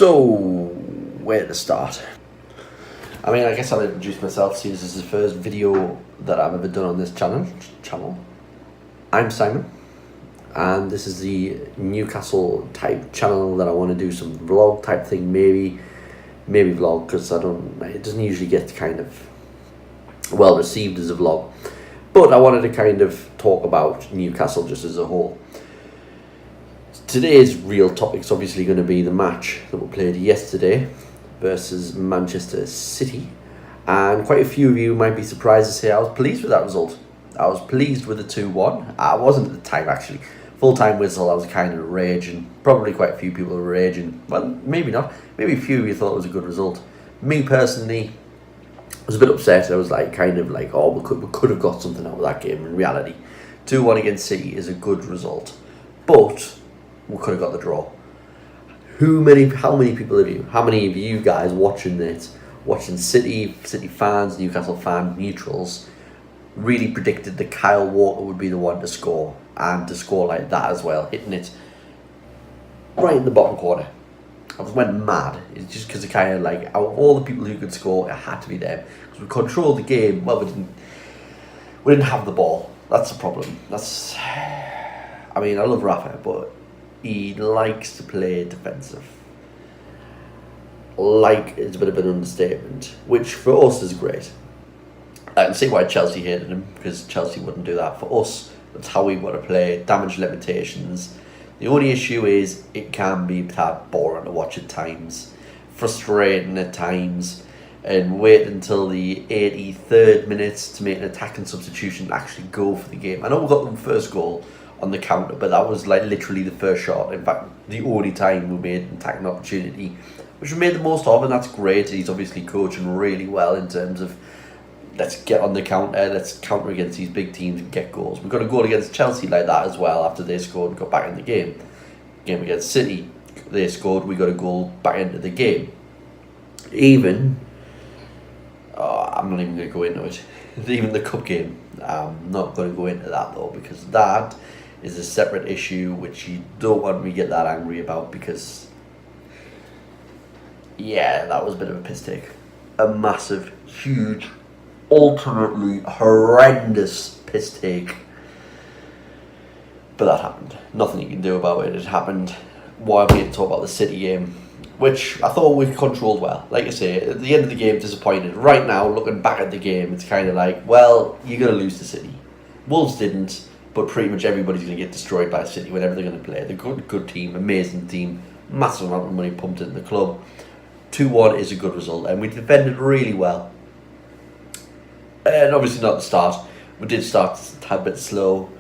So, where to start? I mean, I guess I'll introduce myself since this is the first video that I've ever done on this channel. I'm Simon, and this is the Newcastle type channel that I want to do some vlog type thing, maybe vlog, because it doesn't usually get kind of well received as a vlog. But I wanted to kind of talk about Newcastle just as a whole. Today's real topic's obviously going to be the match that we played yesterday versus Manchester City. And quite a few of you might be surprised to say I was pleased with that result. I was pleased with the 2-1. I wasn't at the time, actually. Full-time whistle, I was kind of raging. Probably quite a few people were raging. Well, maybe not. Maybe a few of you thought it was a good result. Me, personally, was a bit upset. I was like, oh, we could have got something out of that game. In reality, 2-1 against City is a good result. But we could have got the draw. How many of you guys watching City fans, Newcastle fan neutrals, really predicted that Kyle Walker would be the one to score, and to score like that as well, hitting it right in the bottom corner? I went mad. It's just because out of all the people who could score, it had to be them, because we controlled the game. Well, we didn't have the ball. That's the problem. I mean, I love Rafa, but he likes to play defensive. It's a bit of an understatement, which for us is great. I can see why Chelsea hated him, because Chelsea wouldn't do that. For us, that's how we want to play. Damage limitations. The only issue is it can be that boring to watch at times, frustrating at times, and wait until the 83rd minute to make an attacking substitution and actually go for the game. I know we got the first goal on the counter, but that was literally the first shot. In fact, the only time we made an attacking opportunity, which we made the most of, and that's great. He's obviously coaching really well in terms of, let's get on the counter, let's counter against these big teams and get goals. We got a goal against Chelsea like that as well after they scored and got back in the game. Game against City, they scored, we got a goal back into the game. I'm not even going to go into it. Even the cup game, I'm not going to go into that though, because that is a separate issue which you don't want me to get that angry about, because yeah, that was a bit of a piss take. A massive, huge, ultimately horrendous piss take. But that happened. Nothing you can do about it. It happened. Why are we going to talk about the City game, which I thought we controlled well? Like I say, at the end of the game, disappointed. Right now, looking back at the game, it's kind of like, well, you're going to lose to City. Wolves didn't, but pretty much everybody's going to get destroyed by City whenever they're going to play. They're a good team, amazing team, massive amount of money pumped into the club. 2-1 is a good result, and we defended really well. And obviously not at the start. We did start a tad bit slow.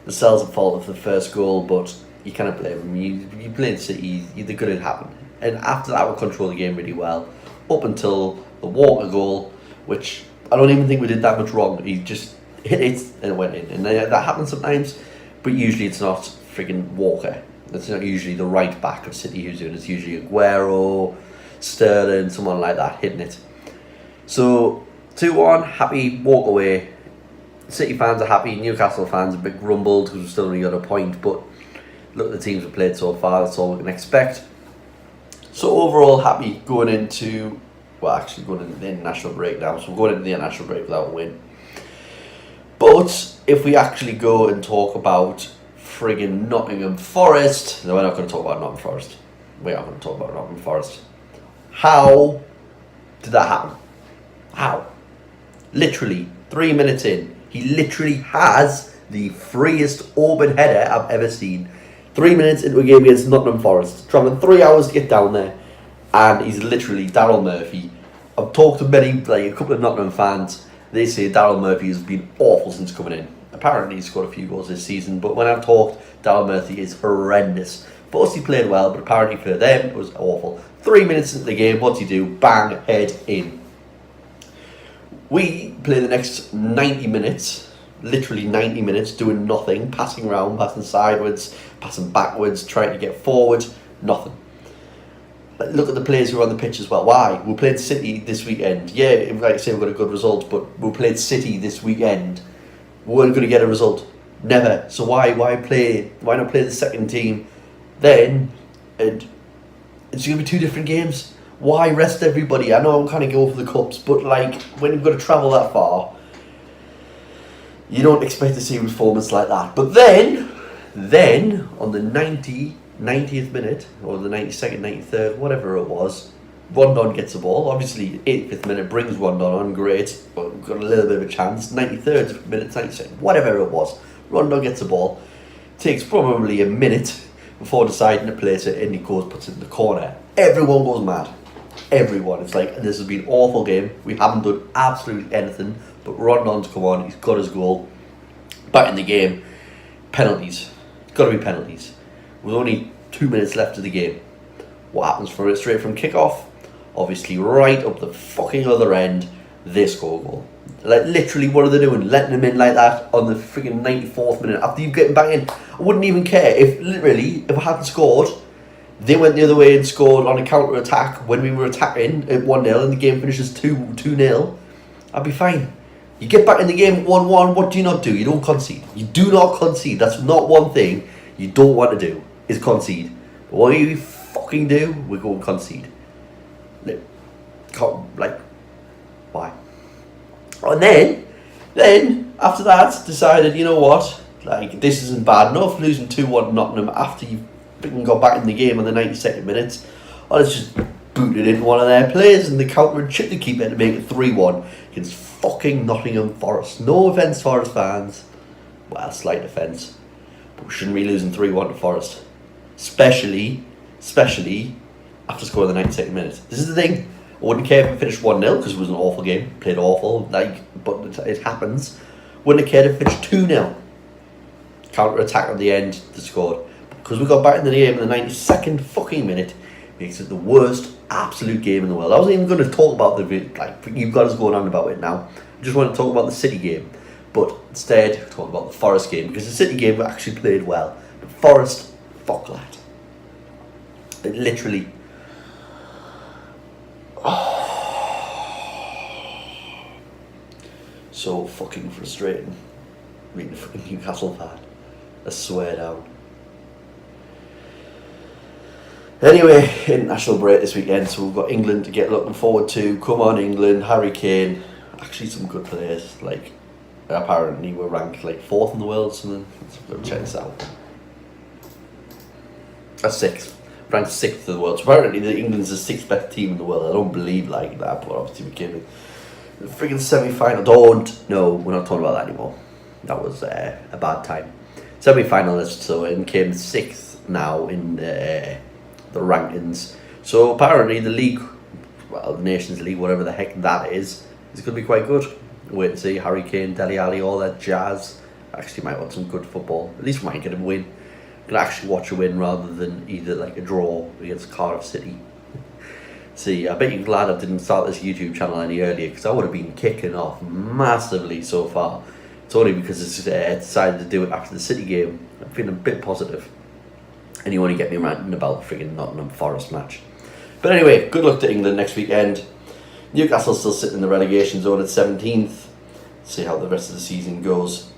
The Cells at fault of the first goal, but you cannot blame them. You played City, they're going to happen. And after that, we controlled the game really well, up until the Walker goal, which I don't even think we did that much wrong. He just hit it and it went in. And that happens sometimes, but usually it's not friggin' Walker. It's not usually the right back of City who's doing it. It's usually Aguero, Sterling, someone like that hitting it. So 2-1, happy, walk away. City fans are happy, Newcastle fans are a bit grumbled because we've still only got a point, but look at the teams we've played so far, that's all we can expect. So overall happy going into the international break now, so we're going into the international break without a win. But if we actually go and talk about friggin' Nottingham Forest, no, we're not going to talk about Nottingham Forest. We are going to talk about Nottingham Forest. How did that happen? How? Literally 3 minutes in, he literally has the freest open header I've ever seen. 3 minutes into a game against Nottingham Forest, travelling 3 hours to get down there, and he's literally Daryl Murphy. I've talked to a couple of Nottingham fans. They say Daryl Murphy has been awful since coming in. Apparently he's scored a few goals this season, but when I've talked, Daryl Murphy is horrendous. For us, he played well, but apparently for them, it was awful. 3 minutes into the game, what's he do? Bang, head in. We play the next 90 minutes, literally 90 minutes, doing nothing, passing around, passing sideways, passing backwards, trying to get forward, nothing. Look at the players who are on the pitch as well. Why? We played City this weekend. Yeah, like I say, we got a good result, but we played City this weekend. We weren't going to get a result. Never. So why not play the second team then? And It's going to be two different games. Why rest everybody? I know I'm kind of going for the cups, but like when you've got to travel that far, you don't expect to see performance like that. But then on the 90th minute, or the 92nd, 93rd, whatever it was, Rondon gets the ball. Obviously, 85th minute brings Rondon on, great, but we've got a little bit of a chance. 93rd minute, 92nd, whatever it was, Rondon gets the ball. Takes probably a minute before deciding to place it, and he puts it in the corner. Everyone goes mad. Everyone. It's like, this has been an awful game. We haven't done absolutely anything, but Rondon's come on, he's got his goal. Back in the game. Penalties. Got to be penalties. With only 2 minutes left of the game. What happens for it? Straight from kickoff. Obviously, right up the fucking other end, they score a goal. Like, literally, what are they doing? Letting them in like that on the freaking 94th minute after you get back in. I wouldn't even care if, literally, if I hadn't scored, they went the other way and scored on a counter attack when we were attacking at 1-0 and the game finishes 2-0. I'd be fine. You get back in the game 1-1. What do you not do? You don't concede. You do not concede. That's not one thing you don't want to do, is concede. But what you fucking do, we go and concede. Like, why? And then after that, decided, you know what, like, this isn't bad enough, losing 2-1 to Nottingham after you've got back in the game on the 92nd minute. Oh, let's just boot it in one of their players and the counter and chip the keeper to make it 3-1 against fucking Nottingham Forest. No offence, Forest fans. Well, slight offence. But we shouldn't be losing 3-1 to Forest. Especially after scoring the 92nd minute. This is the thing. I wouldn't care if we finished 1-0 because it was an awful game. Played awful, but it happens. Wouldn't have cared if we finished 2-0. Counter attack at the end, they scored. Because we got back in the game in the 92nd fucking minute, makes it the worst absolute game in the world. I wasn't even going to talk about you've got us going on about it now. I just want to talk about the City game. But instead, talk about the Forest game. Because the City game actually played well. But Forest, fuck that. It literally... So fucking frustrating. Being a fucking Newcastle fan. I swear down. Anyway, international break this weekend, so we've got England to get looking forward to. Come on, England, Harry Kane. Actually, some good players. Like, apparently we're ranked like 4th in the world, something. Let's go check this out. That's 6th. Ranked 6th in the world. So apparently, England's the 6th best team in the world. I don't believe like that, but obviously we came in the friggin' semi-final. No, we're not talking about that anymore. That was a bad time. Semi-finalists, so in came 6th now in the rankings. So apparently the league, well, the Nations League, whatever the heck that is going to be quite good. Wait and see. Harry Kane, Dele Alli, all that jazz. Actually might want some good football. At least we might get a win. Can actually watch a win rather than either like a draw against Cardiff City. See, I bet you're glad I didn't start this YouTube channel any earlier, because I would have been kicking off massively so far. It's only because it's decided to do it after the City game. I'm feeling a bit positive. And you want to get me ranting about the friggin' Nottingham Forest match. But anyway, good luck to England next weekend. Newcastle still sitting in the relegation zone at 17th. See how the rest of the season goes.